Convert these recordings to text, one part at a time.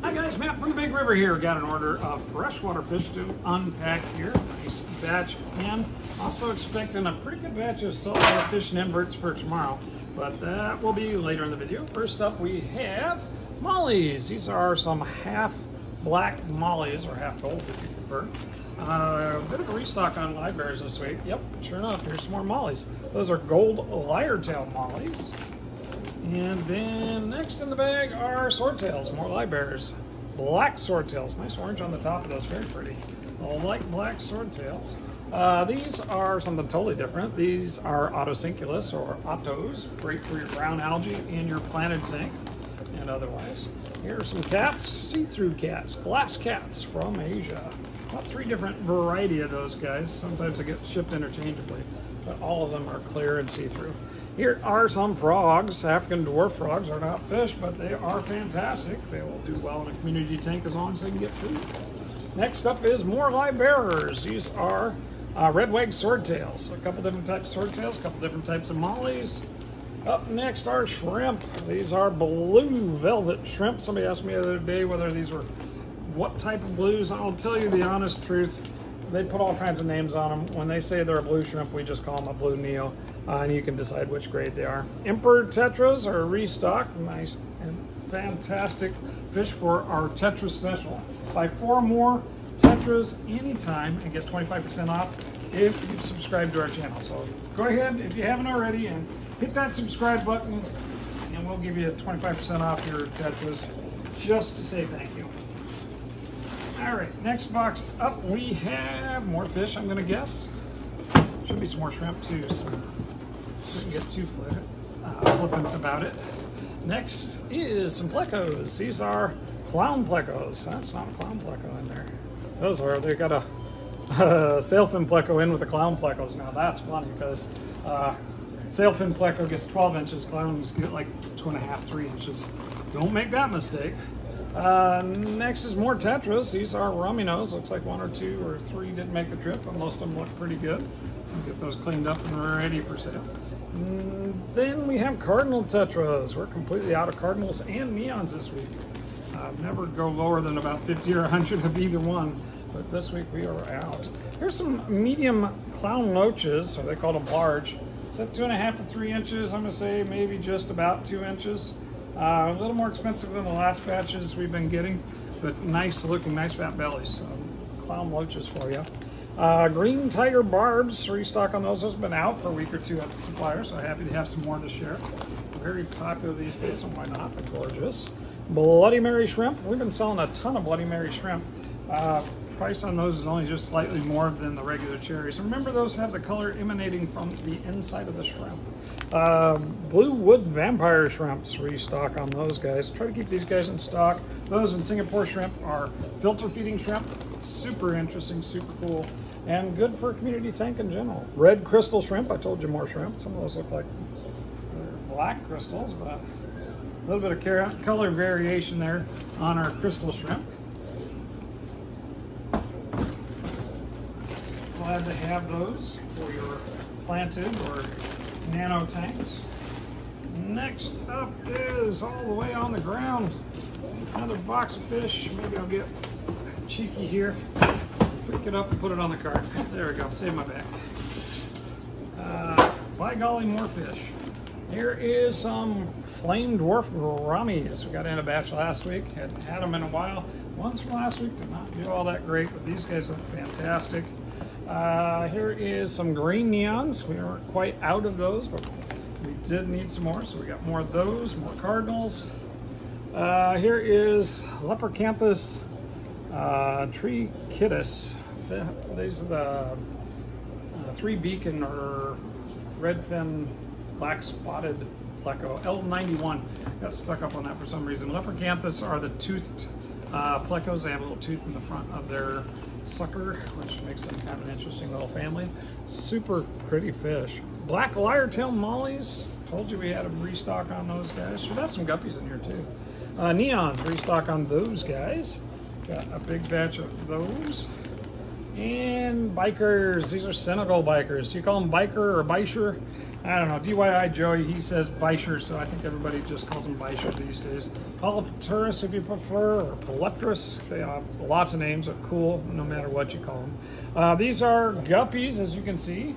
Hi guys, Matt from the Big River here. Got an order of freshwater fish to unpack here. Nice batch in. Also expecting a pretty good batch of saltwater fish and inverts for tomorrow, but that will be later in the video. First up we have mollies. These are some half black mollies, or half gold if you prefer. A bit of a restock on livebearers this week. Yep, sure enough, here's some more mollies. Those are gold lyre-tail mollies. And then next in the bag are swordtails, more livebearers. Black swordtails, nice orange on the top of those, very pretty. I like black swordtails. These are something totally different. These are autocinculus or autos, great for your brown algae in your planted tank and otherwise. Here are some cats, see-through cats, glass cats from Asia. About 3 different variety of those guys. Sometimes they get shipped interchangeably, but all of them are clear and see-through. Here are some frogs. African dwarf frogs are not fish, but they are fantastic. They will do well in a community tank as long as they can get food. Next up is more livebearers. These are red-wag swordtails. A couple different types of swordtails, a couple different types of mollies. Up next are shrimp. These are blue velvet shrimp. Somebody asked me the other day whether these were what type of blues. I'll tell you the honest truth. They put all kinds of names on them. When they say they're a blue shrimp, we just call them a blue neo, and you can decide which grade they are. Emperor tetras are restocked. Nice and fantastic fish for our tetra special. Buy 4 more tetras anytime and get 25% off if you subscribe to our channel. So go ahead, if you haven't already, and hit that subscribe button, and we'll give you 25% off your tetras just to say thank you. All right, next box up we have more fish, I'm gonna guess. Should be some more shrimp too, so shouldn't get too flippant about it. Next is some plecos. These are clown plecos. That's not a clown pleco in there. Those are, they got a sailfin pleco in with the clown plecos. Now that's funny because sailfin pleco gets 12 inches, clowns get like 2.5, 3 inches. Don't make that mistake. Next is more tetras. These are rumminos. Looks like 1 or 2 or 3 didn't make the trip, but most of them look pretty good. We'll get those cleaned up and ready for sale. Then we have cardinal tetras. We're completely out of cardinals and neons this week. Never go lower than about 50 or 100 of either one, but this week we are out. Here's some medium clown loaches, or they call them large. Is that 2.5 to 3 inches? I'm gonna say maybe just about 2 inches. A little more expensive than the last batches we've been getting, but nice looking, nice fat bellies. Clown loaches for you. Green tiger barbs, restock on those. Those have been out for a week or 2 at the supplier, so happy to have some more to share. Very popular these days, and why not? They're gorgeous. Bloody Mary shrimp. We've been selling a ton of Bloody Mary shrimp. Price on those is only just slightly more than the regular cherries. Remember, those have the color emanating from the inside of the shrimp. Blue wood vampire shrimps, restock on those guys. Try to keep these guys in stock. Those in Singapore shrimp are filter feeding shrimp. Super interesting, super cool, and good for a community tank in general. Red crystal shrimp, I told you more shrimp. Some of those look like they're black crystals, but a little bit of color variation there on our crystal shrimp. Glad to have those for your planted or nano tanks. Next up is all the way on the ground, another box of fish. Maybe I'll get cheeky here, pick it up and put it on the cart. There we go, save my back. By golly, more fish. Here is some flame dwarf goaramis. We got in a batch last week, hadn't had them in a while. Ones from last week did not do all that great, but these guys look fantastic. Here is some green neons. We aren't quite out of those, but we did need some more, so we got more of those, more cardinals. Here is Lepercanthus trichitis. These are the 3 beacon or redfin black spotted pleco, L91. Got stuck up on that for some reason. Lepercanthus are the toothed plecos. They have a little tooth in the front of their sucker, which makes them kind of an interesting little family. Super pretty fish. Black lyre-tail mollies. Told you we had a restock on those guys. Should have some guppies in here too. Neons, restock on those guys. Got a big batch of those. And bikers. These are Senegal bikers. You call them biker or bisher. I don't know, DIY Joey, he says Bisher, so I think everybody just calls them Bisher these days. Polypterus if you prefer, or Polypterus. They have lots of names, are cool no matter what you call them. These are guppies, as you can see.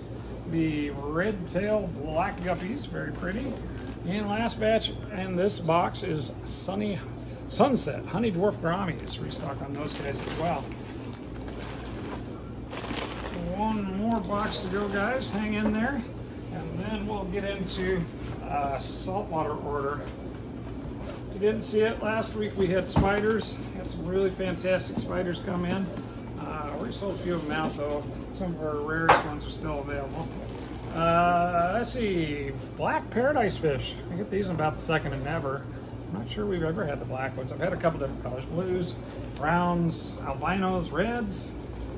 The red-tailed black guppies, very pretty. And last batch in this box is Sunset, honey dwarf goaramis. Restock on those guys as well. One more box to go, guys. Hang in there. And then we'll get into saltwater order. If you didn't see it, last week we had spiders. Had some really fantastic spiders come in. We sold a few of them out, though. Some of our rarest ones are still available. Let's see, black paradise fish. I get these in about the second and never. I'm not sure we've ever had the black ones. I've had a couple different colors: blues, browns, albinos, reds.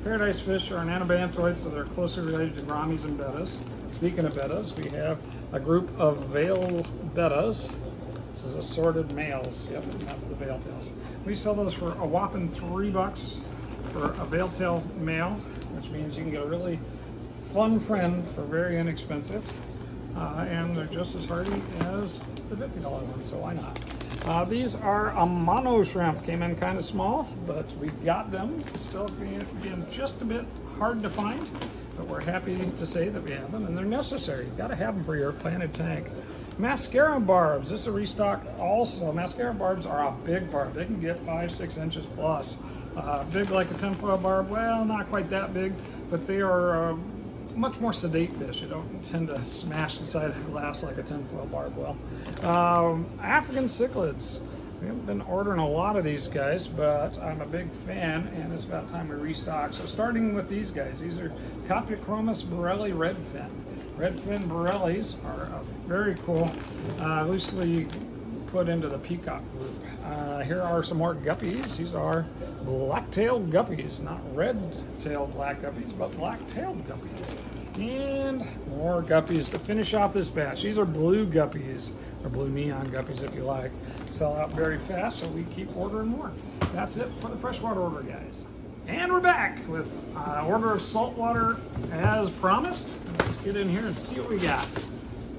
Paradise fish are an anabantoid, so they're closely related to goaramis and bettas. Speaking of bettas, we have a group of veil bettas. This is assorted males. Yep, and that's the veil tails. We sell those for a whopping $3 for a veil tail male, which means you can get a really fun friend for very inexpensive. And they're just as hardy as the $50 ones, so why not? These are a mono shrimp. Came in kind of small, but we've got them. Still being just a bit hard to find, but we're happy to say that we have them, and they're necessary. You've got to have them for your planted tank. Mascara barbs. This is a restock also. Mascara barbs are a big barb. They can get 5-6 inches plus. Big like a tinfoil barb. Well, not quite that big, but they are much more sedate fish. You don't tend to smash the side of the glass like a tinfoil barb will. African cichlids. We haven't been ordering a lot of these guys, but I'm a big fan, and it's about time we restock. So starting with these guys, these are Copiochromis borelli redfin. Redfin borellis are a very cool, loosely put into the peacock group. Here are some more guppies. These are black-tailed guppies, not red-tailed black guppies, but black-tailed guppies. And more guppies to finish off this batch. These are blue guppies, or blue neon guppies if you like. Sell out very fast, so we keep ordering more. That's it for the freshwater order, guys. And we're back with order of saltwater as promised. Let's get in here and see what we got.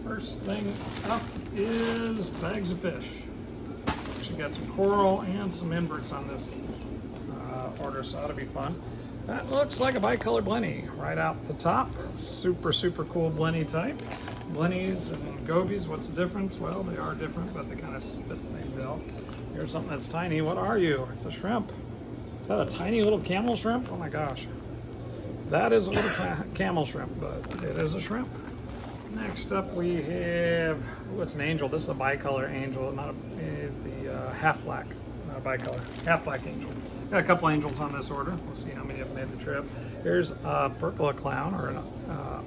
First thing up is bags of fish. Actually got some coral and some inverts on this order, so that'll be fun. That looks like a bicolor blenny right out the top. Super, super cool blenny type. Blennies and gobies, what's the difference? Well, they are different, but they kind of fit the same bill. Here's something that's tiny. What are you? It's a shrimp. Is that a tiny little camel shrimp? Oh my gosh. That is a little camel shrimp, but it is a shrimp. Next up we have, oh, it's an angel. This is a bicolor angel, not the half black, not a bicolor, half black angel. Got a couple angels on this order. We'll see how many have made the trip. Here's a percola clown, or an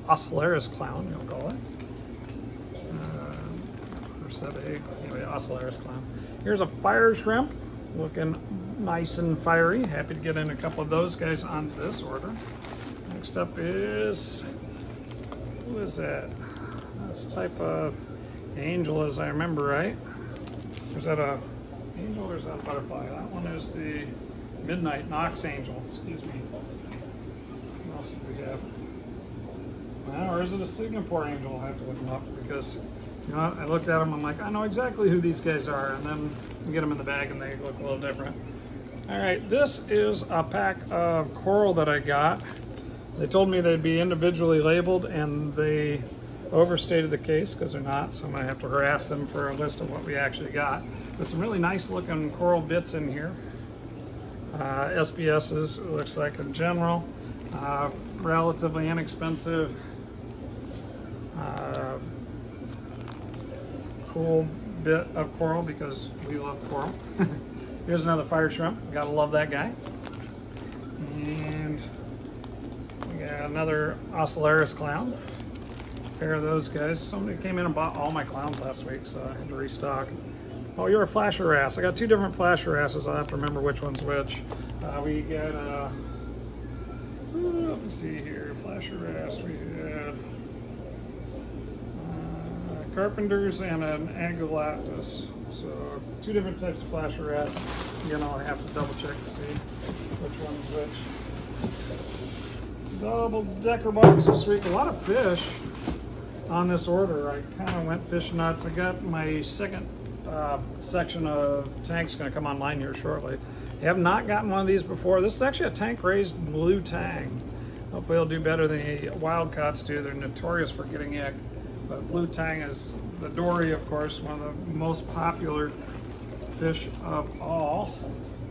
ocellaris clown, you'll call it. Anyway, ocellaris clown. Here's a fire shrimp, looking nice and fiery. Happy to get in a couple of those guys on this order. Next up is, who is that? That's a type of angel, as I remember, right? Is that a angel or is that a butterfly? That one is the Midnight Nox Angel, excuse me. What else do we have? Well, or is it a Singapore angel? I'll have to look them up because, you know, I looked at them, I'm like, I know exactly who these guys are, and then we get them in the bag and they look a little different. All right, this is a pack of coral that I got. They told me they'd be individually labeled, and they overstated the case because they're not, so I'm gonna have to harass them for a list of what we actually got. There's some really nice looking coral bits in here. SBS's, it looks like in general. Relatively inexpensive. Cool bit of coral because we love coral. Here's another fire shrimp. Gotta love that guy. And we got another ocellaris clown. A pair of those guys. Somebody came in and bought all my clowns last week, so I had to restock. Oh, you're a flasher wrasse. I got two different flasher wrasses. I'll have to remember which one's which. We got let me see here, flasher wrasse. We had carpenters and an agulatus. So two different types of flasher wrasse. Again, I'll have to double check to see which one's which. Double decker box this week. A lot of fish. on this order. I kind of went fish nuts. I got my second section of tanks going to come online here shortly. I have not gotten one of these before. This is actually a tank raised blue tang. Hopefully it'll do better than the wildcats do. They're notorious for getting ick. But blue tang is the dory, of course, one of the most popular fish of all.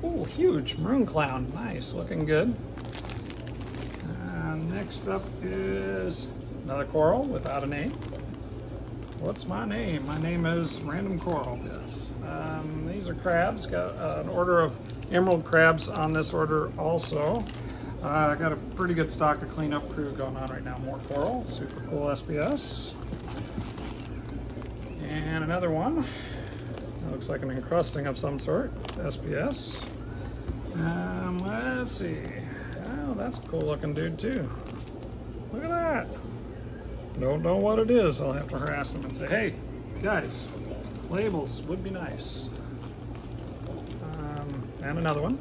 Oh, huge maroon clown. Nice, looking good. Next up is another coral without a name. What's my name? My name is Random Coral. Yes. These are crabs. Got an order of emerald crabs on this order also. I got a pretty good stock of cleanup crew going on right now. More coral, super cool SBS. And another one. It looks like an encrusting of some sort. SBS. Let's see. Oh, that's a cool looking dude too. Look at that. Don't know what it is. I'll have to harass them and say, hey, guys, labels would be nice. And another one.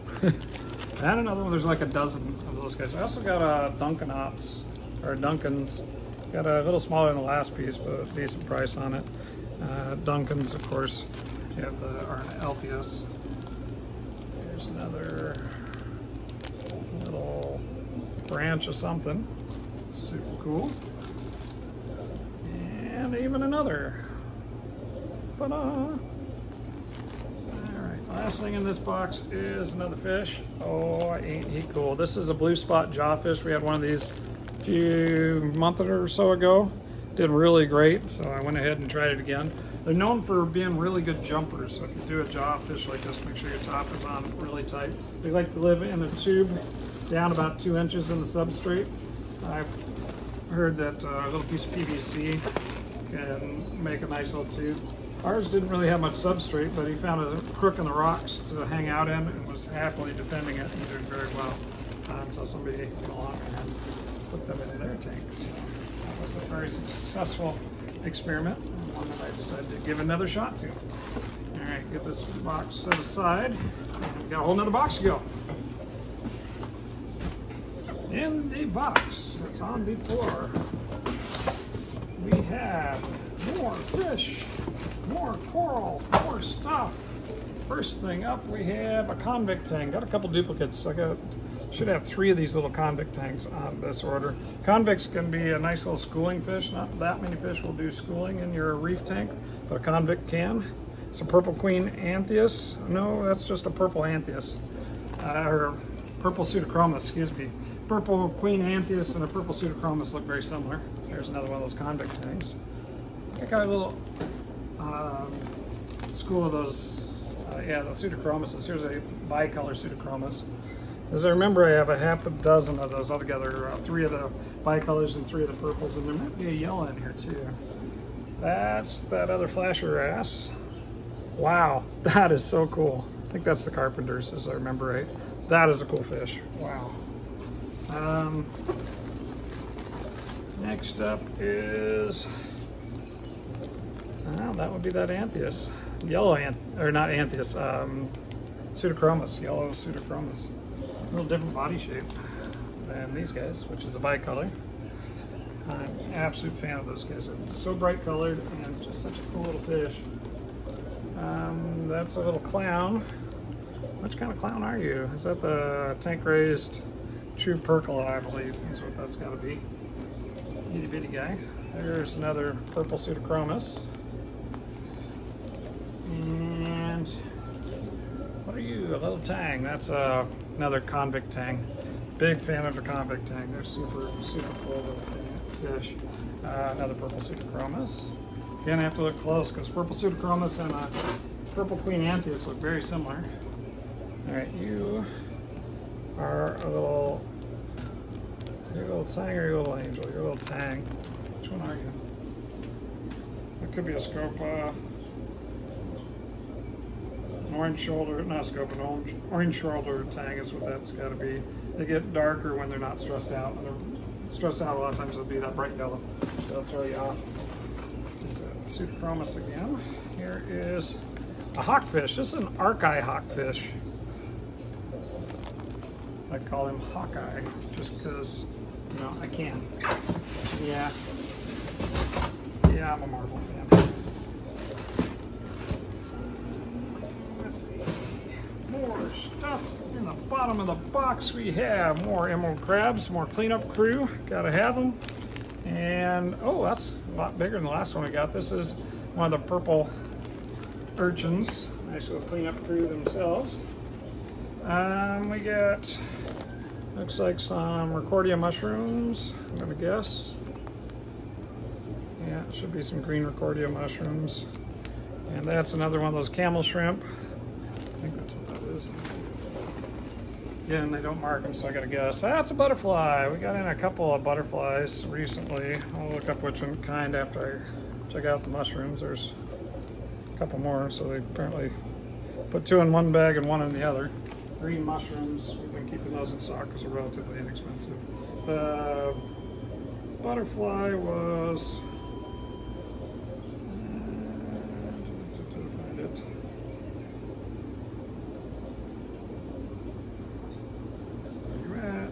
And another one. There's like a dozen of those guys. I also got a Duncan Ops, or Duncan's. Got a little smaller than the last piece, but a decent price on it. Duncan's, of course, you have the LPS. Here's another little branch of something. Super cool. And even another. Ta-da! Alright, last thing in this box is another fish. Oh, ain't he cool. This is a blue spot jawfish. We had one of these a few months or so ago. Did really great, so I went ahead and tried it again. They're known for being really good jumpers, so if you do a jawfish like this, make sure your top is on really tight. They like to live in a tube down about 2 inches in the substrate. I've heard that a little piece of PVC can make a nice little tube. Ours didn't really have much substrate, but he found a crook in the rocks to hang out in and was happily defending it and doing very well. So somebody came along and put them in their tanks. So that was a very successful experiment, and one that I decided to give another shot to. All right, get this box set aside. We've got a whole nother box to go. In the box that's on the floor, we have more fish, more coral, more stuff. First thing up, we have a convict tang. Got a couple duplicates. Should have 3 of these little convict tangs on this order. Convicts can be a nice little schooling fish. Not that many fish will do schooling in your reef tank, but a convict can. It's a purple queen anthias. No, that's just a purple anthias. Or purple pseudochromis, excuse me. Purple queen anthias and a purple pseudochromis look very similar. There's another one of those convict tangs. I got a little school of those, yeah, the pseudochromis. Here's a bicolor pseudochromis. As I remember, I have a half a dozen of those altogether, 3 of the bicolors and 3 of the purples, and there might be a yellow in here too. That's that other flasher ass. Wow, that is so cool. I think that's the Carpenters, as I remember right. That is a cool fish. Wow. Next up is, well, that would be that anthias. Yellow or not anthias, pseudochromis, yellow pseudochromis. A little different body shape than these guys, which is a bicolor. I'm an absolute fan of those guys. They're so bright colored and just such a cool little fish. That's a little clown. Which kind of clown are you? Is that the tank raised true percola, I believe, is what that's got to be. Itty bitty guy. There's another purple pseudochromis. And what are you? A little tang. That's another convict tang. Big fan of the convict tang. They're super, super cool little fish. Another purple pseudochromis. Again, I have to look close because purple pseudochromis and purple queen anthias look very similar. All right, you are a little, you're a little tang or you're a little angel? You're a little tang. Which one are you? It could be a scope, an orange shoulder, not a scope, an orange shoulder tang is what that's got to be. They get darker when they're not stressed out. When they're stressed out, a lot of times it'll be that bright yellow. So that'll throw you off. There's a pseudochromis again. Here is a hawkfish. This is an arceye hawkfish. I call him Hawkeye just because, you know, I can. Yeah. Yeah, I'm a marble fan. Let's see. More stuff in the bottom of the box. We have more emerald crabs, more cleanup crew. Gotta have them. And, oh, that's a lot bigger than the last one we got. This is one of the purple urchins. Nice little cleanup crew themselves. We got, looks like some Recordia mushrooms, I'm gonna guess. Yeah, it should be some green Recordia mushrooms. And that's another one of those camel shrimp. I think that's what that is. Again, they don't mark them, so I gotta guess. That's a butterfly. We got in a couple of butterflies recently. I'll look up which one kind after I check out the mushrooms. There's a couple more, so they apparently put 2 in one bag and 1 in the other. Green mushrooms, we've been keeping those in stock because they're relatively inexpensive. The butterfly was, find it. Where you at?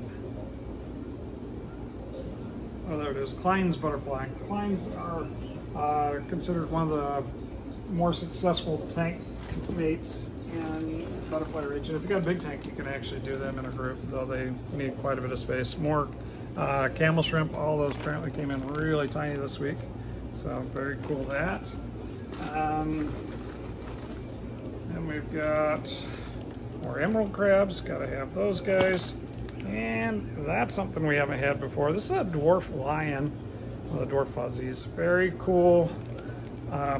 Oh, there it is. Klein's butterfly. Klein's are considered one of the more successful tank mates in butterfly region. If you got a big tank, you can actually do them in a group, though they need quite a bit of space. More camel shrimp, all those apparently came in really tiny this week, so very cool that. And we've got more emerald crabs, gotta have those guys. And that's something we haven't had before. This is a dwarf lion, one of the dwarf fuzzies. Very cool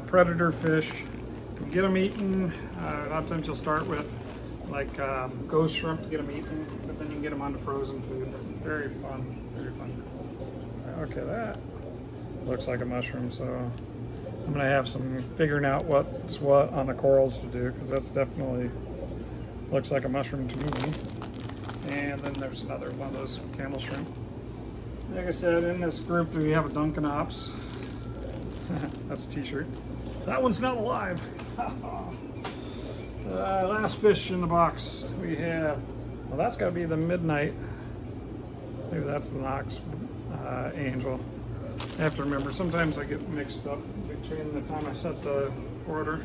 predator fish. You get them eaten. A lot of times you'll start with like ghost shrimp to get them eaten, but then you can get them onto frozen food. Very fun, very fun. Okay, that looks like a mushroom, so I'm gonna have some figuring out what's what on the corals to do, because that's definitely looks like a mushroom to me. And then there's another one of those camel shrimp. Like I said, in this group we have a Dunkin' Ops. That's a t-shirt. That one's not alive. Last fish in the box we have, well, that's got to be the midnight. Maybe that's the Knox angel. I have to remember, sometimes I get mixed up between the time I set the order.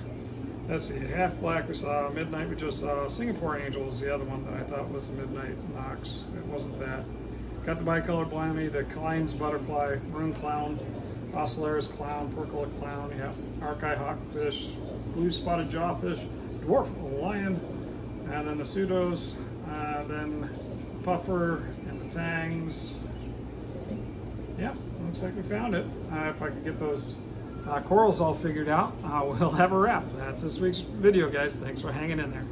Let's see, half black we saw, midnight we just saw. Singapore angel was the other one that I thought was the midnight Knox. It wasn't that. Got the bicolor blammy, the Klein's butterfly, maroon clown, Ocellaris clown, porcola clown, yeah, Archi hawkfish, blue spotted jawfish, dwarf lion, and then the pseudos, then puffer and the tangs. Yep, looks like we found it. If I could get those corals all figured out, we'll have a wrap. That's this week's video, guys. Thanks for hanging in there.